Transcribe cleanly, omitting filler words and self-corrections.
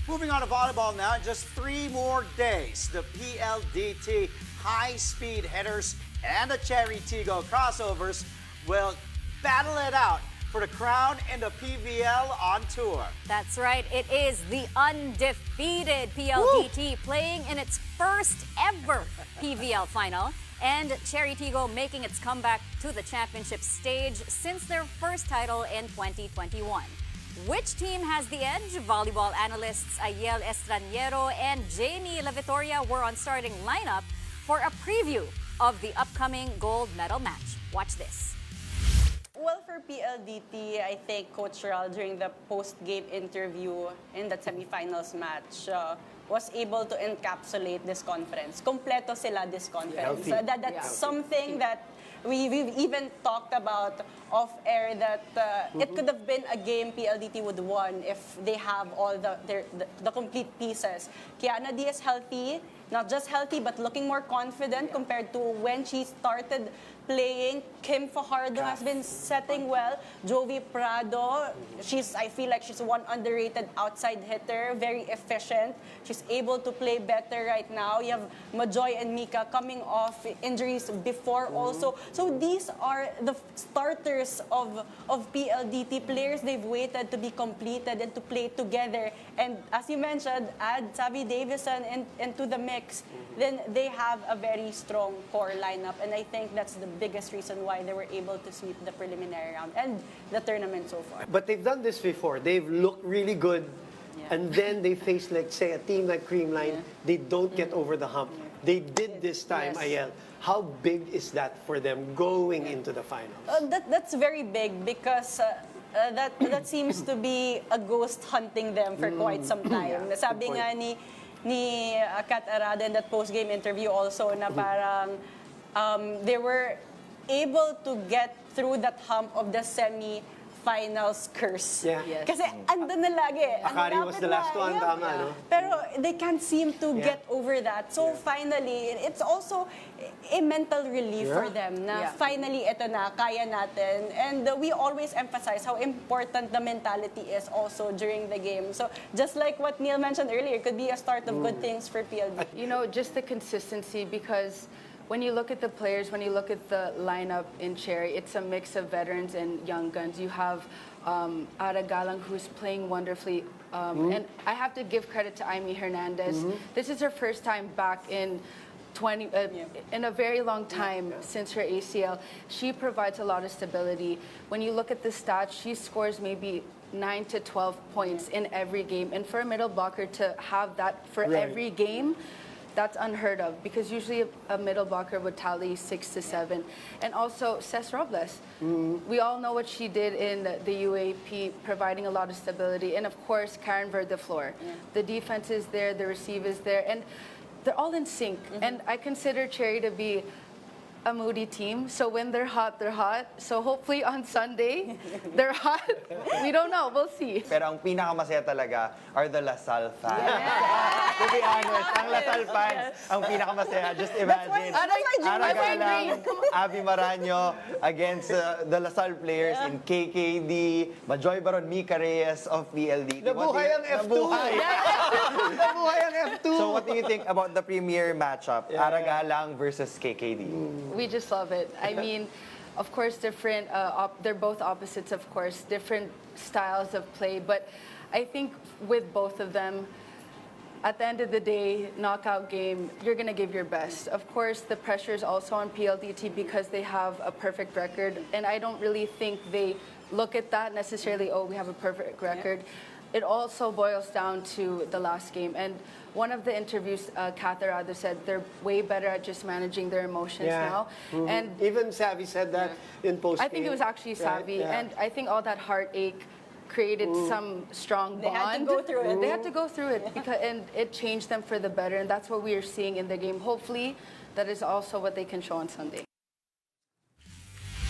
Moving on to volleyball now, in just 3 more days, the PLDT high-speed headers and the Chery Tiggo crossovers will battle it out for the crown in the PVL on tour. That's right. It is the undefeated PLDT playing in its first ever PVL final. And Chery Tiggo making its comeback to the championship stage since their first title in 2021. Which team has the edge? Volleyball analysts Ayel, Estrañero, and Jamie Lavitoria were on starting lineup for a preview of the upcoming gold medal match. Watch this. Well, for PLDT, I think Coach Ral, during the post-game interview in the semifinals match, was able to encapsulate this conference. Kompleto sila this conference. That's something that we've even talked about off-air, that it could have been a game PLDT would won if they have all the complete pieces. Kiana Diaz healthy, not just healthy, but looking more confident compared to when she started playing. Kim Fajardo has been setting well. Jovi Prado, I feel like she's one underrated outside hitter, very efficient. She's able to play better right now. You have Majoy and Mika coming off injuries before also. So these are the starters of PLDT players. They've waited to be completed and to play together. And as you mentioned, add Savi Davison into the mix, then they have a very strong core lineup. And I think that's the biggest reason why they were able to sweep the preliminary round and the tournament so far. But they've done this before. They've looked really good, and then they face, like, say, a team like Creamline. They don't get over the hump. They did this time, Ayel. How big is that for them going into the finals? That's very big because that seems to be a ghost hunting them for quite some time. Sabi nga ni Kat Arada in that post-game interview also na parang they were able to get through that hump of the semi-finals curse. Kasi andun na lagi. Akari was the last one, tama, no? Pero they can't seem to get over that. So finally, it's also a mental relief for them na finally ito na, kaya natin. And we always emphasize how important the mentality is also during the game. So just like what Neil mentioned earlier, it could be a start of good things for PLD. You know, just the consistency, because when you look at the players, when you look at the lineup in Chery, it's a mix of veterans and young guns. You have Ara Galang, who's playing wonderfully. And I have to give credit to Aimee Hernandez. This is her first time back in in a very long time since her ACL. She provides a lot of stability. When you look at the stats, she scores maybe 9 to 12 points in every game. And for a middle blocker to have that for every game, that's unheard of, because usually a middle blocker would tally 6 to 7. And also Cés Robles. We all know what she did in the UAP, providing a lot of stability. And of course, Karen Verdeflor. The defense is there, the receive is there, and they're all in sync. And I consider Chery to be a moody team. So when they're hot, they're hot. So hopefully on Sunday, they're hot. We don't know. We'll see. Pero ang pinakamasaya talaga are the LaSalle fans. To be honest, ang LaSalle fans, ang pinakamasaya. Just imagine, Ara Galang, Abby Maraño against the LaSalle players in KKD, Majoy Baron, Mika Reyes of PLDT. Nabuhay ang F2! Nabuhay ang F2! So what do you think about the premier matchup, Ara Galang versus KKD? We just love it. I mean, of course, different. They're both opposites, of course, different styles of play. But I think with both of them, at the end of the day, knockout game, you're going to give your best. Of course, the pressure is also on PLDT because they have a perfect record. And I don't really think they look at that necessarily, oh, we have a perfect record. It also boils down to the last game. And one of the interviews, Kat Arada said they're way better at just managing their emotions now. And even Savi said that in post-game. I think it was actually Savi. And I think all that heartache created some strong bond. They had to go through it. They had to go through it, and it changed them for the better. And that's what we are seeing in the game. Hopefully, that is also what they can show on Sunday.